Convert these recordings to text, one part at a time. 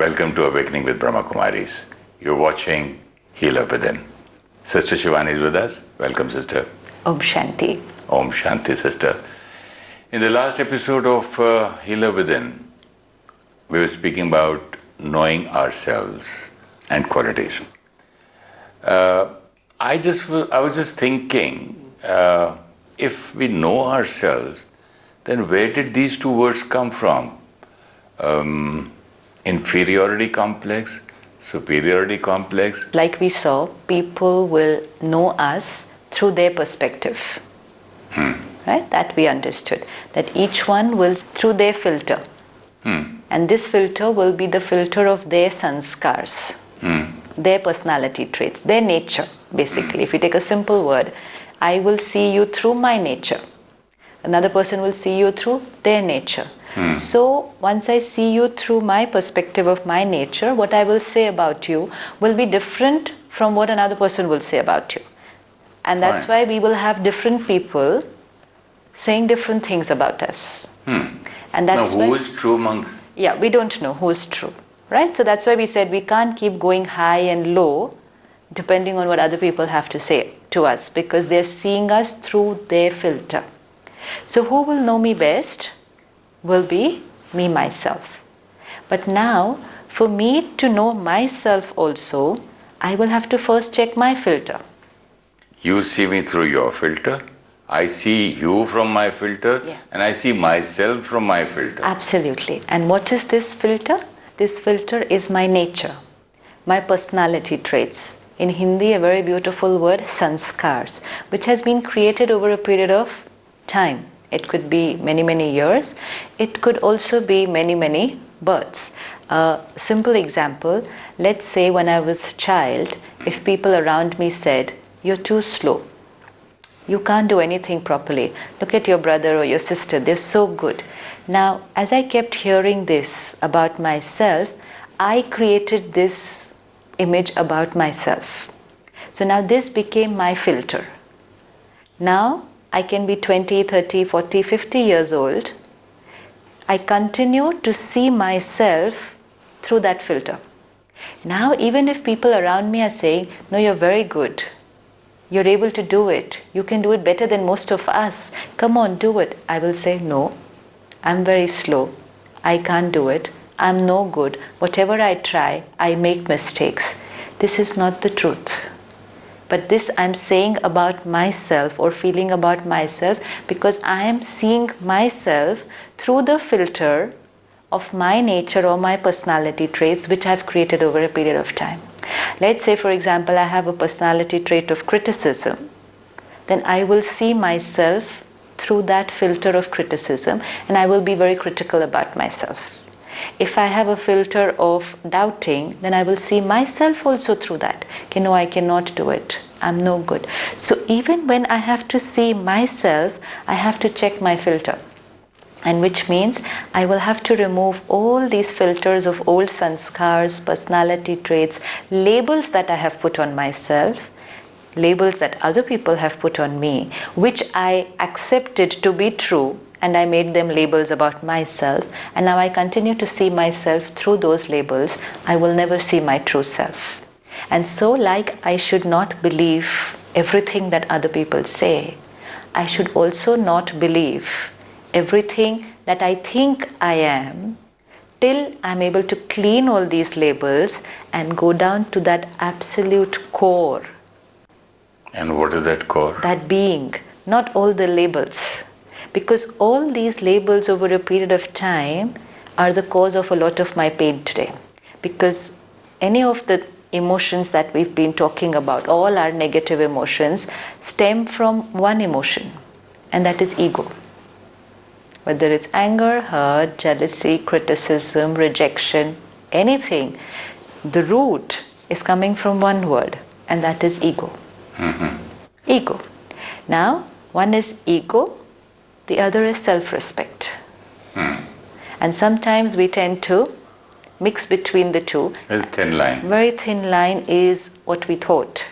Welcome to Awakening with Brahmakumaris. You're watching Healer Within. Sister Shivani is with us. Welcome, sister. Om Shanti. Om Shanti, sister. In the last episode of Healer Within, we were speaking about knowing ourselves and qualities. I was just thinking, if we know ourselves, then where did these two words come from? Inferiority complex, superiority complex. Like we saw, people will know us through their perspective. Right? That we understood. That each one will through their filter. And this filter will be the filter of their sanskars, their personality traits, their nature, basically. If you take a simple word, I will see you through my nature. Another person will see you through their nature. So once I see you through my perspective of my nature, what I will say about you will be different from what another person will say about you. And that's why we will have different people saying different things about us. And that's now, who is true among? Yeah, we don't know who is true, right? So that's why we said we can't keep going high and low depending on what other people have to say to us, because they're seeing us through their filter. So who will know me best will be me, myself. But now, for me to know myself also, I will have to first check my filter. You see me through your filter. I see you from my filter, and I see myself from my filter. Absolutely. And what is this filter? This filter is my nature, my personality traits. In Hindi, a very beautiful word, sanskars, which has been created over a period of time. It could be many, many years. It could also be many, many births. A simple example, let's say when I was a child, if people around me said, "You're too slow. You can't do anything properly. Look at your brother or your sister, they're so good." Now, as I kept hearing this about myself, I created this image about myself. So now this became my filter. Now, I can be 20, 30, 40, 50 years old. I continue to see myself through that filter. Now, even if people around me are saying, "No, you're very good. You're able to do it. You can do it better than most of us. Come on, do it." I will say, "No, I'm very slow. I can't do it. I'm no good. Whatever I try, I make mistakes." This is not the truth. But this I'm saying about myself or feeling about myself because I am seeing myself through the filter of my nature or my personality traits which I've created over a period of time. Let's say, for example, I have a personality trait of criticism. Then I will see myself through that filter of criticism and I will be very critical about myself. If I have a filter of doubting, then I will see myself also through that. Okay, no, I cannot do it. I'm no good. So even when I have to see myself, I have to check my filter. And which means I will have to remove all these filters of old sanskars, personality traits, labels that I have put on myself, labels that other people have put on me, which I accepted to be true, and I made them labels about myself, and now I continue to see myself through those labels. I will never see my true self. And so, like I should not believe everything that other people say, I should also not believe everything that I think I am, till I'm able to clean all these labels and go down to that absolute core. And what is that core? That being, not all the labels. Because all these labels over a period of time are the cause of a lot of my pain today. Because any of the emotions that we've been talking about, all our negative emotions, stem from one emotion, and that is ego. Whether it's anger, hurt, jealousy, criticism, rejection, anything, the root is coming from one word, and that is ego. Ego. Now, one is ego, the other is self-respect. And sometimes we tend to mix between the two. Very thin line. Very thin line is what we thought.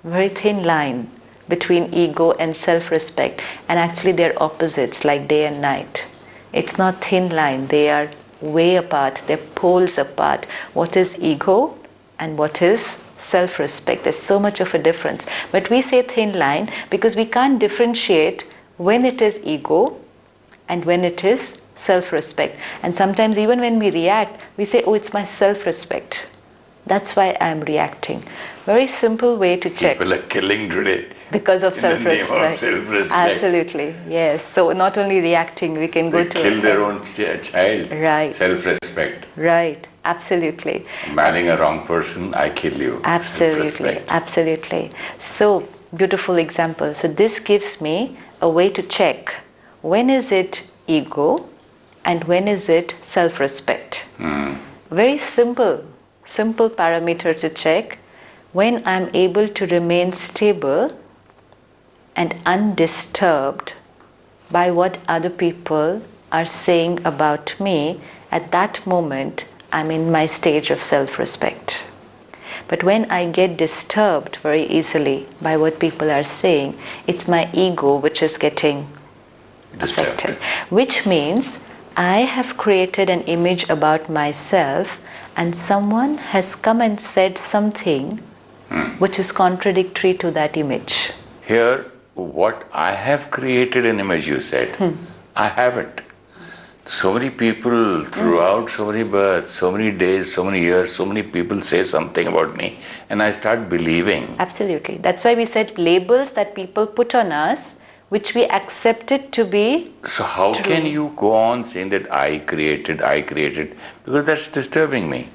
Very thin line between ego and self-respect. And actually they're opposites, like day and night. It's not thin line, they are way apart, they're poles apart. What is ego and what is self-respect? There's so much of a difference. But we say thin line because we can't differentiate when it is ego and when it is self-respect. And sometimes even when we react, we say, oh, it's my self-respect. That's why I'm reacting. Very simple way to check. People are killing today. Because of self-respect. In the name of self-respect. Absolutely, yes. So not only reacting, we can go to... They kill their own child. Right. Self-respect. Right, absolutely. Marrying a wrong person, I kill you. Absolutely, absolutely. So, beautiful example. So this gives me a way to check when is it ego and when is it self-respect. Very simple parameter to check. When I'm able to remain stable and undisturbed by what other people are saying about me, at that moment I'm in my stage of self-respect. But when I get disturbed very easily by what people are saying, it's my ego which is getting affected. Which means I have created an image about myself and someone has come and said something which is contradictory to that image. Here, what I have created an image, you said. I haven't. So many people throughout so many births, so many days, so many years, so many people say something about me and I start believing. Absolutely. That's why we said labels that people put on us, which we accepted to be So how true. can you go on saying that I created, because that's disturbing me.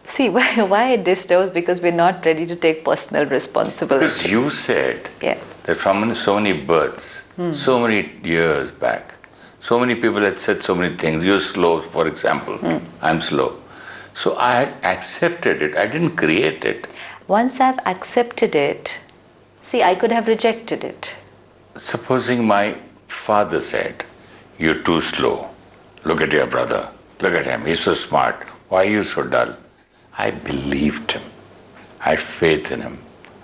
See, why it disturbs? Because we're not ready to take personal responsibility. Because you said that from so many births, so many years back, so many people had said so many things. You're slow, for example. I'm slow. So I had accepted it. I didn't create it. Once I've accepted it, see, I could have rejected it. Supposing my father said, you're too slow. Look at your brother. Look at him. He's so smart. Why are you so dull? I believed him. I had faith in him.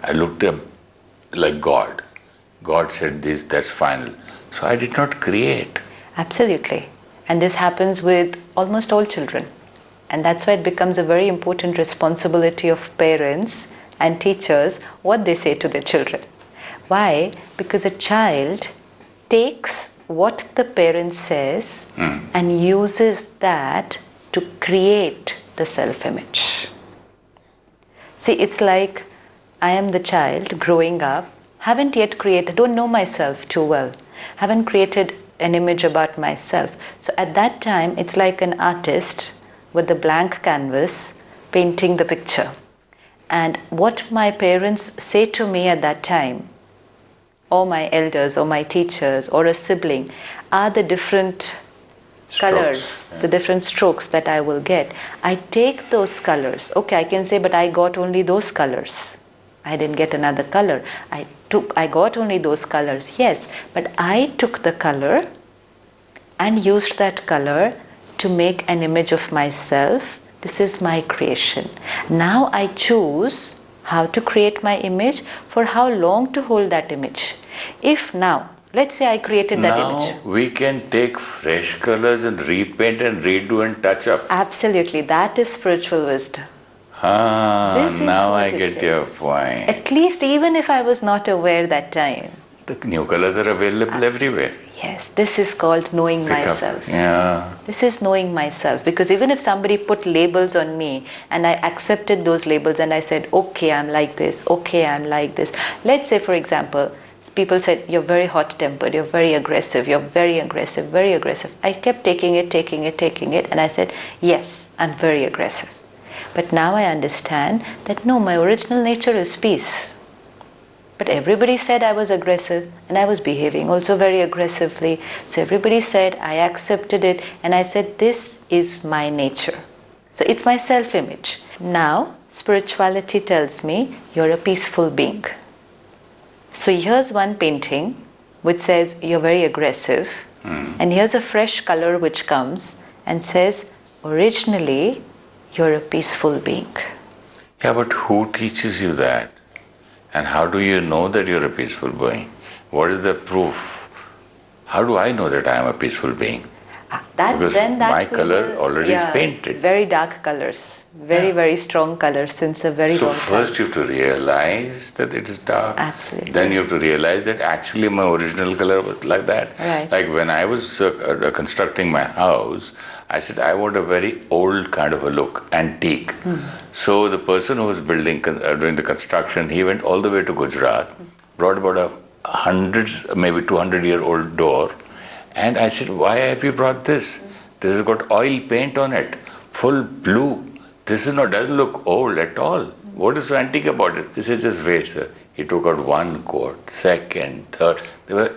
I looked up like God. God said this, that's final. So I did not create. Absolutely. And this happens with almost all children. And that's why it becomes a very important responsibility of parents and teachers what they say to their children. Why? Because a child takes what the parent says and uses that to create the self-image. See, it's like I am the child growing up, haven't yet created, don't know myself too well, haven't created an image about myself. So at that time, it's like an artist with a blank canvas painting the picture. And what my parents say to me at that time, or my elders, or my teachers, or a sibling, are the different colors, the different strokes that I will get. I take those colors. Okay, I can say, but I got only those colors. I didn't get another color. I got only those colors. Yes, but I took the color and used that color to make an image of myself. This is my creation. Now I choose how to create my image, for how long to hold that image. If now, let's say I created that image. Now we can take fresh colors and repaint and redo and touch up. Absolutely, that is spiritual wisdom. Now I get your point. At least even if I was not aware that time. The new colors are available everywhere. Yes, this is called knowing myself. Yeah. This is knowing myself, because even if somebody put labels on me and I accepted those labels and I said, okay, I'm like this, okay, I'm like this. Let's say, for example, people said, you're very hot-tempered, you're very aggressive, you're very aggressive, very aggressive. I kept taking it, and I said, yes, I'm very aggressive. But now I understand that no, my original nature is peace. But everybody said I was aggressive and I was behaving also very aggressively. So everybody said, I accepted it, and I said, this is my nature. So it's my self-image. Now, spirituality tells me you're a peaceful being. So here's one painting which says you're very aggressive, and here's a fresh color which comes and says, originally you're a peaceful being. Yeah, but who teaches you that? And how do you know that you're a peaceful being? What is the proof? How do I know that I am a peaceful being? Because my color already is yeah, painted. very dark colors, very strong colors since a very So long time. first you have to realize that it is dark. Absolutely. Then you have to realize that actually my original color was like that. Right. Like when I was constructing my house, I said I want a very old kind of a look, antique. So the person who was building, doing the construction, he went all the way to Gujarat, brought about a hundreds, maybe 200-year-old door. And I said, why have you brought this? This has got oil paint on it, full blue. This doesn't look old at all. What is so antique about it? He said, just wait, sir. He took out one coat, second, third. There were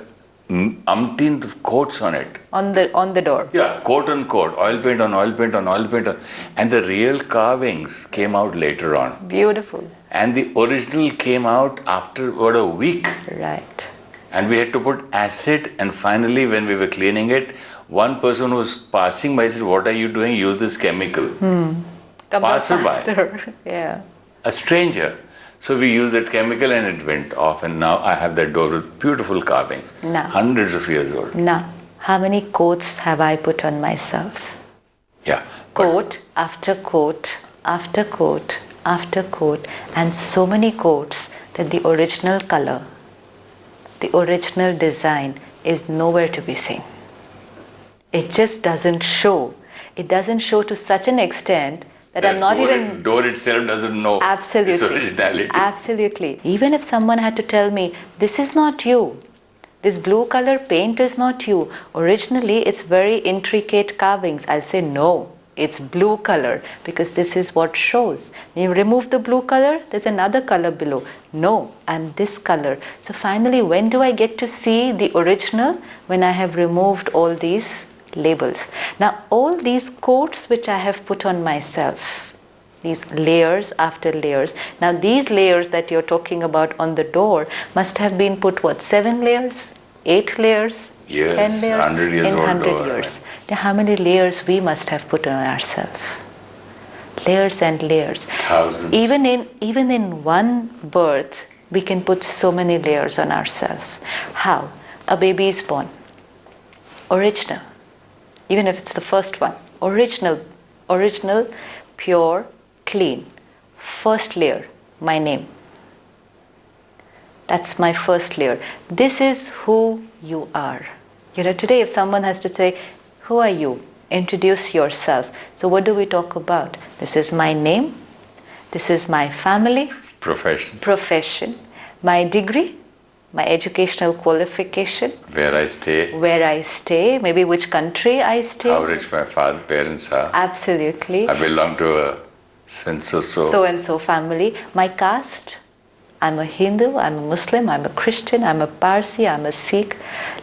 umpteen coats on it. On the door. Yeah, coat on coat, oil paint on oil paint on oil paint on. And the real carvings came out later on. Beautiful. And the original came out after about a week. Right. And we had to put acid, and finally when we were cleaning it, one person was passing by said, what are you doing? Use this chemical. Passerby. Yeah. A stranger. So we used that chemical and it went off, and now I have that door with beautiful carvings. Now. Hundreds of years old. Now, how many coats have I put on myself? Yeah. Coat after coat after coat after coat, and so many coats that the original color, the original design is nowhere to be seen. It just doesn't show. It doesn't show to such an extent that I'm not even... door itself doesn't know Absolutely. its originality. Absolutely. Even if someone had to tell me, this is not you, this blue color paint is not you, originally it's very intricate carvings, I'll say no. It's blue color because this is what shows. When you remove the blue color, there's another color below. No, I'm this color. So finally, when do I get to see the original? When I have removed all these labels. Now, all these coats which I have put on myself, these layers after layers. Now, these layers that you're talking about on the door must have been put, what, 7 layers? 8 layers? Yes, 10 layers? 100 years in old 100 door, years. Now, how many layers we must have put on ourselves? Layers and layers. Thousands. Even in one birth, we can put so many layers on ourselves. How? A baby is born. Original. Even if it's the first one. Original, pure, clean. First layer, my name. That's my first layer. This is who you are. Today if someone has to say, who are you? Introduce yourself. So what do we talk about? This is my name. This is my family. Profession. My degree. My educational qualification. Where I stay. Maybe which country I stay. How rich my parents are. Absolutely. I belong to a so-and-so family. My caste. I'm a Hindu, I'm a Muslim, I'm a Christian, I'm a Parsi, I'm a Sikh.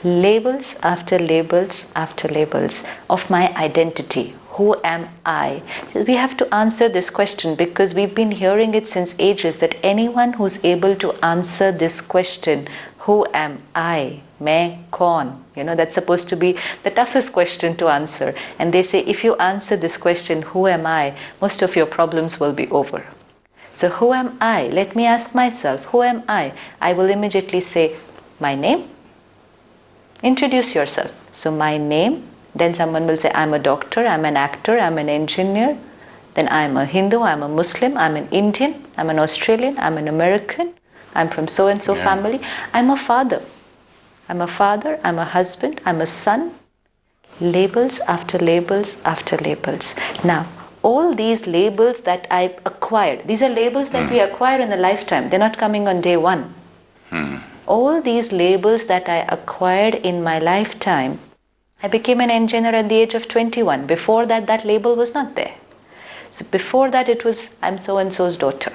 Labels after labels after labels of my identity. Who am I? So we have to answer this question because we've been hearing it since ages that anyone who's able to answer this question, who am I? Main kaun? That's supposed to be the toughest question to answer. And they say if you answer this question, who am I? Most of your problems will be over. So who am I? Let me ask myself, who am I? I will immediately say, my name. Introduce yourself. So my name, then someone will say, I'm a doctor, I'm an actor, I'm an engineer. Then I'm a Hindu, I'm a Muslim, I'm an Indian, I'm an Australian, I'm an American, I'm from so-and-so family. I'm a father. I'm a father, I'm a husband, I'm a son. Labels after labels after labels. Now, all these labels that I acquired, these are labels that we acquire in a lifetime. They're not coming on day one. All these labels that I acquired in my lifetime, I became an engineer at the age of 21. Before that, that label was not there. So before that, it was, I'm so-and-so's daughter.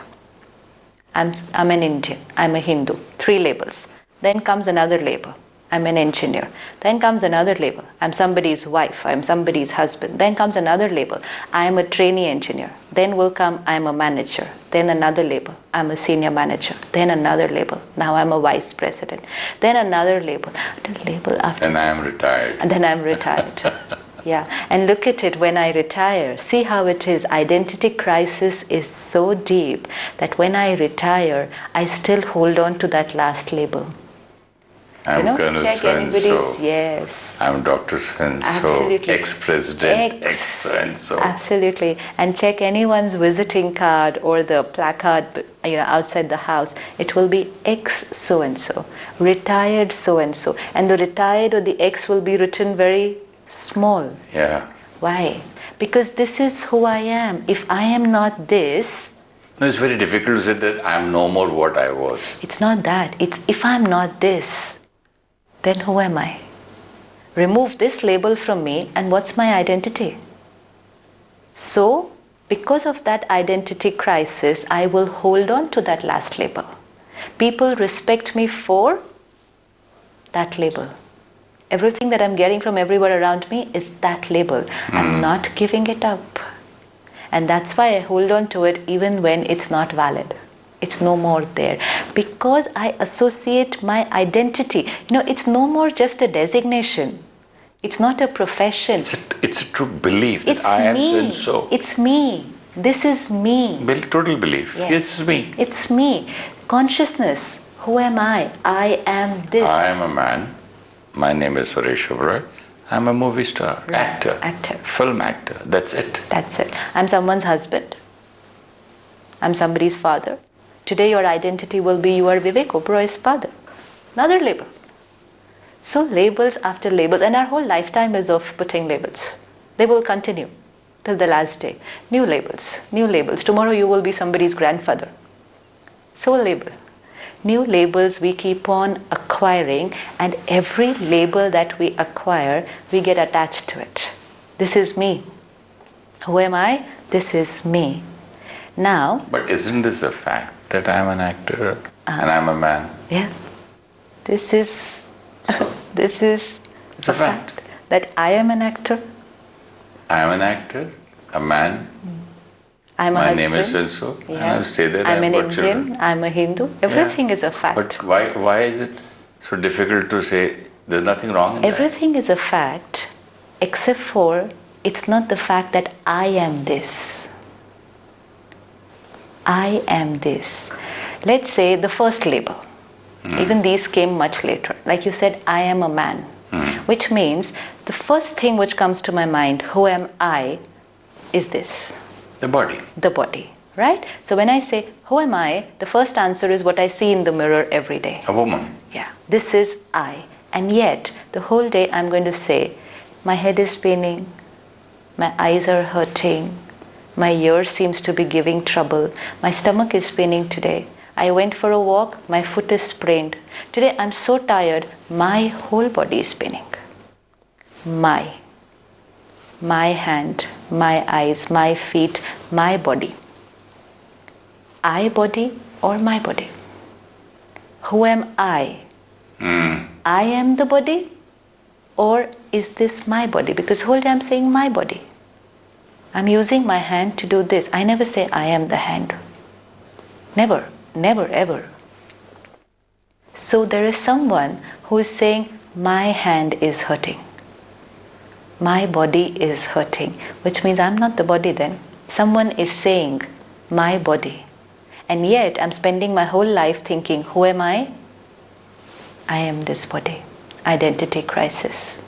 I'm an Indian. I'm a Hindu. 3 labels. Then comes another label. I'm an engineer. Then comes another label. I'm somebody's wife. I'm somebody's husband. Then comes another label. I'm a trainee engineer. Then will come, I'm a manager. Then another label. I'm a senior manager. Then another label. Now I'm a vice president. Then another label. Label after. And I am retired. And then I'm retired. Yeah. And look at it when I retire. See how it is. Identity crisis is so deep that when I retire, I still hold on to that last label. I'm Colonel check so-and-so. anybody's, yes. I'm Dr. So-and-so, Absolutely. ex-president, ex-so-and-so. Absolutely. And check anyone's visiting card or the placard outside the house. It will be ex so-and-so, retired so-and-so. And the retired or the ex will be written very small. Yeah. Why? Because this is who I am. If I am not this... No, it's very difficult to say that I'm no more what I was. It's not that. If I'm not this, then who am I? Remove this label from me and what's my identity? So, because of that identity crisis, I will hold on to that last label. People respect me for that label. Everything that I'm getting from everywhere around me is that label. I'm not giving it up. And that's why I hold on to it even when it's not valid. It's no more there. Because I associate my identity. It's no more just a designation. It's not a profession. It's a true belief that I am so-and-so. It's me. This is me. Total belief. Yes. It's me. It's me. Consciousness. Who am I? I am this. I am a man. My name is Suresh Oberoi. I'm a movie star, actor, film actor. That's it. That's it. I'm someone's husband. I'm somebody's father. Today your identity will be you are Vivek Oberoi's father. Another label. So labels after labels, and our whole lifetime is of putting labels. They will continue till the last day. New labels, new labels. Tomorrow you will be somebody's grandfather. So a label. New labels we keep on acquiring, and every label that we acquire, we get attached to it. This is me. Who am I? This is me. Now... But isn't this a fact that I'm an actor and I'm a man? Yeah. This is it's a fact. That I am an actor. I am an actor, a man. I'm a My husband. name is so-and-so, and I'll stay there. I'm an got Indian, children. I'm a Hindu. Everything is a fact. But why is it so difficult to say there's nothing wrong in Everything is a fact, except for it's not the fact that I am this. I am this. Let's say the first label. Even these came much later. Like you said, I am a man. Which means the first thing which comes to my mind, who am I, is this. The body. The body, right? So when I say, who am I? The first answer is what I see in the mirror every day. A woman. Yeah, this is I. And yet, the whole day I'm going to say, my head is paining, my eyes are hurting, my ear seems to be giving trouble, my stomach is paining today. I went for a walk, my foot is sprained. Today I'm so tired, my whole body is paining. My hand, my eyes, my feet, my body. I body or my body? Who am I? I am the body, or is this my body? Because whole day I'm saying my body. I'm using my hand to do this. I never say I am the hand. Never, never, ever. So there is someone who is saying my hand is hurting. My body is hurting, which means I'm not the body then. Someone is saying my body. And yet I'm spending my whole life thinking, who am I? I am this body. Identity crisis.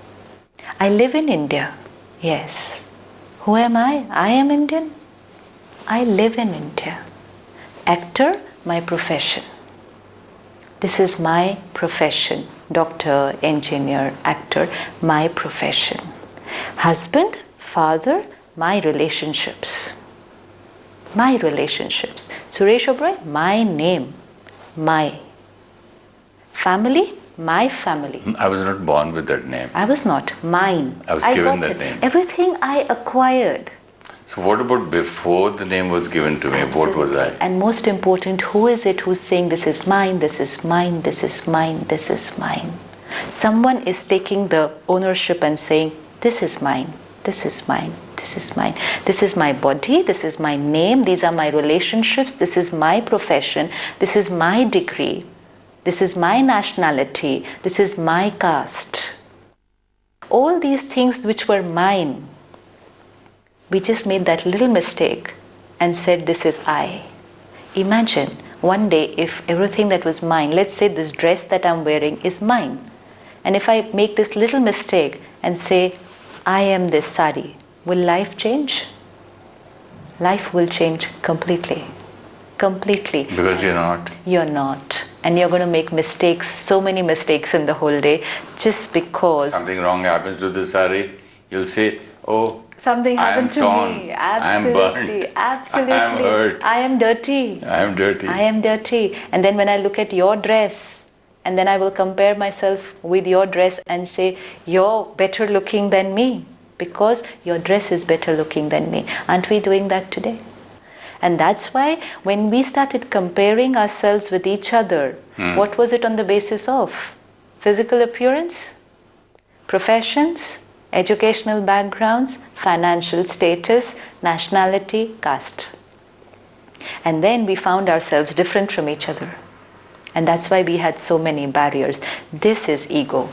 I live in India. Yes. Who am I? I am Indian. I live in India. Actor, my profession. This is my profession. Doctor, engineer, actor, my profession. Husband, father, my relationships. My relationships. Suresh Oberoi, my name. My. Family, my family. I was not born with that name. I was not. Mine. I was given that name. Everything I acquired. So what about before the name was given to me? Absolutely. What was I? And most important, who is it who's saying this is mine, this is mine, this is mine, this is mine? Someone is taking the ownership and saying, this is mine, this is mine, this is mine. This is my body, this is my name, these are my relationships, this is my profession, this is my degree, this is my nationality, this is my caste. All these things which were mine, we just made that little mistake and said, this is I. Imagine one day if everything that was mine, let's say this dress that I'm wearing is mine. And if I make this little mistake and say, I am this sari, will life change? Life will change completely. Completely. Because you're not. You're not. And you're going to make mistakes, so many mistakes in the whole day, just because Something wrong happens to the sari, you'll say, oh, something happened to torn. me. I am Absolutely. burnt. Absolutely. I am hurt. I am dirty. I am dirty. I am dirty. And then when I look at your dress, and then I will compare myself with your dress and say, you're better looking than me, because your dress is better looking than me. Aren't we doing that today? And that's why when we started comparing ourselves with each other, what was it on the basis of? Physical appearance, professions, educational backgrounds, financial status, nationality, caste. And then we found ourselves different from each other. And that's why we had so many barriers. This is ego.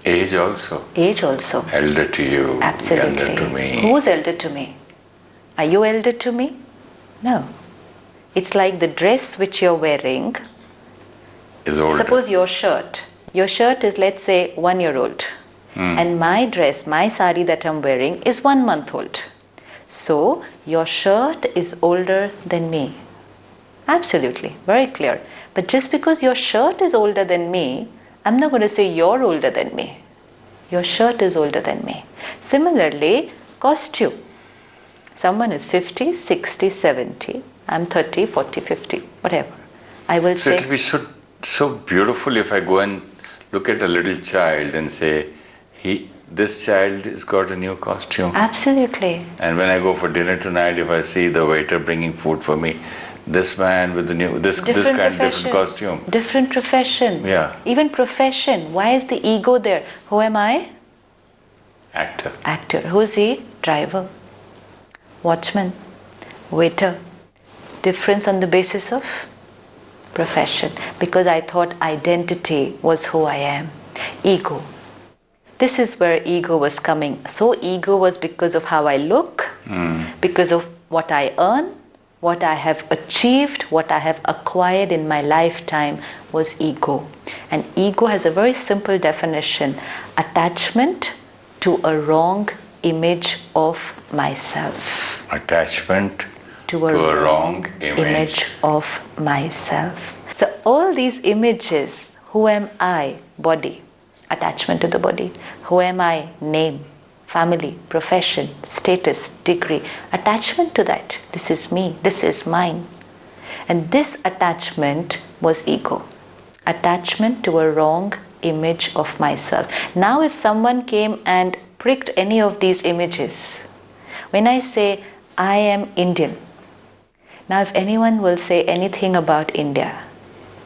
Age also. Age also. Elder to you. Absolutely. Elder to me. Who's elder to me? Are you elder to me? No. It's like the dress which you're wearing is older. Suppose your shirt is, let's say, 1 year old. And my dress, my sari that I'm wearing is 1 month old. So your shirt is older than me. Absolutely, very clear. But just because your shirt is older than me, I'm not going to say you're older than me. Your shirt is older than me. Similarly, costume. Someone is 50, 60, 70. I'm 30, 40, 50, whatever. I will say... it will be so beautiful if I go and look at a little child and say, this child has got a new costume. Absolutely. And when I go for dinner tonight, if I see the waiter bringing food for me, this man with the new, this kind of different costume. Different profession. Yeah. Even profession. Why is the ego there? Who am I? Actor. Actor. Who is he? Driver. Watchman. Waiter. Difference on the basis of profession. Because I thought identity was who I am. Ego. This is where ego was coming. So ego was because of how I look, because of what I earn, what I have achieved, what I have acquired in my lifetime was ego. And ego has a very simple definition: attachment to a wrong image of myself. Attachment to a wrong image of myself. So all these images, who am I? Body. Attachment to the body. Who am I? Name, family, profession, status, degree. Attachment to that. This is me. This is mine. And this attachment was ego. Attachment to a wrong image of myself. Now if someone came and pricked any of these images, when I say I am Indian, now if anyone will say anything about India,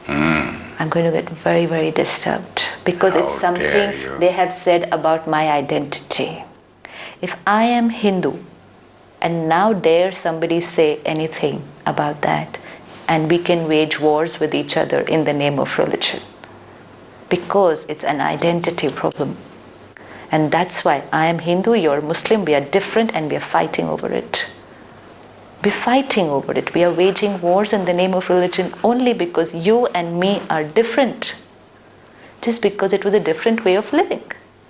I'm going to get very, very disturbed, because it's something they have said about my identity. If I am Hindu and now dare somebody say anything about that, and we can wage wars with each other in the name of religion, because it's an identity problem. And that's why I am Hindu, you're Muslim, we are different and we are fighting over it. We're fighting over it. We are waging wars in the name of religion only because you and me are different. Just because it was a different way of living.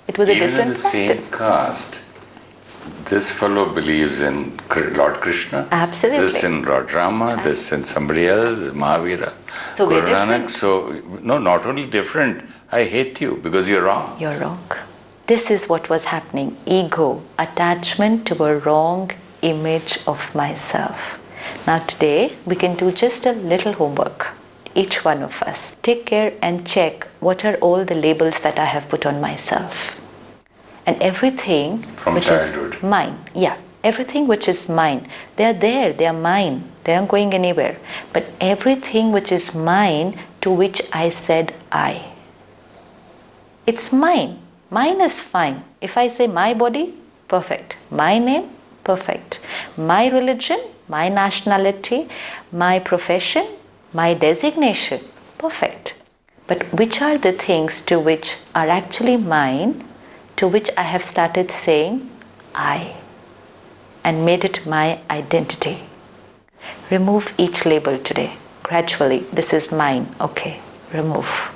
It was a different practice. Even in the same caste, this fellow believes in Lord Krishna. Absolutely. This in Lord Rama, this in somebody else, Mahavira, so Guru we're Nanak. different. So, no, not only different, I hate you because you're wrong. You're wrong. This is what was happening. Ego, attachment to a wrong image of myself. Now today we can do just a little homework. Each one of us. Take care and check what are all the labels that I have put on myself. And everything from which childhood is mine. Yeah. Everything which is mine. They are there. They are mine. They aren't going anywhere. But everything which is mine, to which I said I. It's mine. Mine is fine. If I say my body, perfect. My name, perfect. My religion, my nationality, my profession, my designation, perfect. But which are the things to which are actually mine, to which I have started saying I, and made it my identity? Remove each label today. Gradually, this is mine. Okay, remove.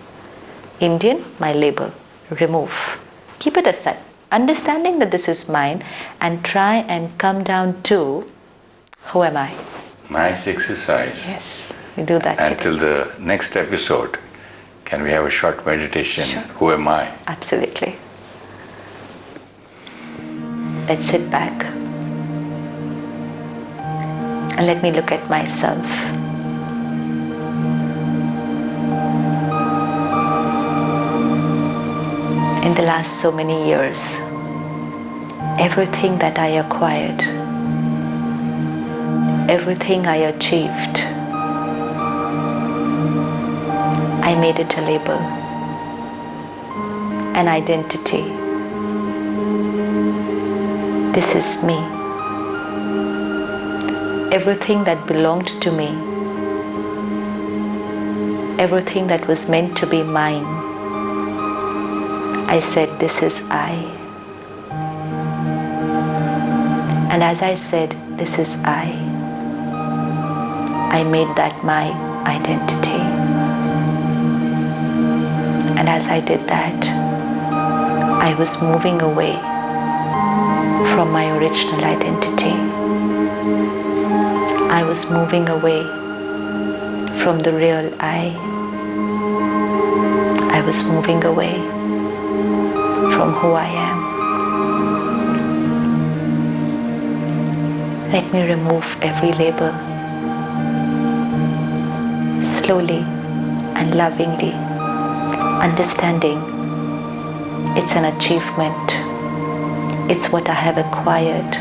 Indian, my label. remove. Keep it aside. Understanding that this is mine, and try and come down to, who am I? Nice exercise. Yes, we do that Until the next episode, can we have a short meditation? Sure. Who am I? Absolutely. Let's sit back and let me look at myself. In the last so many years, everything that I acquired, everything I achieved, I made it a label, an identity. This is me. Everything that belonged to me, everything that was meant to be mine, I said, this is I. And as I said, this is I made that my identity. And as I did that, I was moving away from my original identity. I was moving away from the real I. I was moving away from who I am. Let me remove every label, slowly and lovingly, understanding it's an achievement, it's what I have acquired,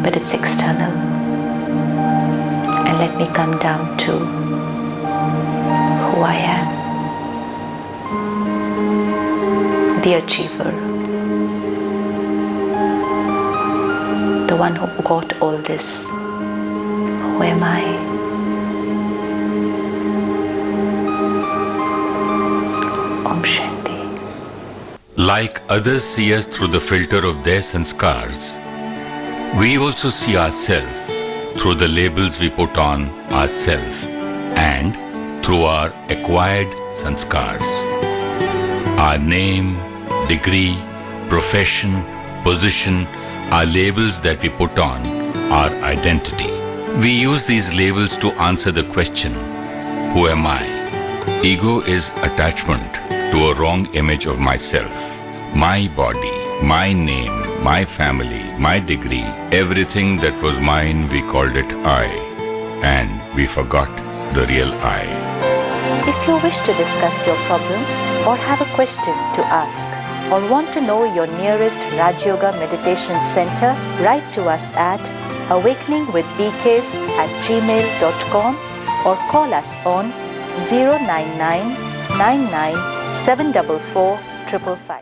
but it's external. And let me come down to who I am. The achiever, the one who got all this. Who am I? Om Shanti. Like others see us through the filter of their sanskars, we also see ourselves through the labels we put on ourselves and through our acquired sanskars. Our name, degree, profession, position are labels that we put on our identity. We use these labels to answer the question, who am I? Ego is attachment to a wrong image of myself. My body, my name, my family, my degree, everything that was mine, we called it I, and we forgot the real I. If you wish to discuss your problem or have a question to ask or want to know your nearest Rajayoga Meditation Center, write to us at awakeningwithbks@gmail.com or call us on 099 99 744 555.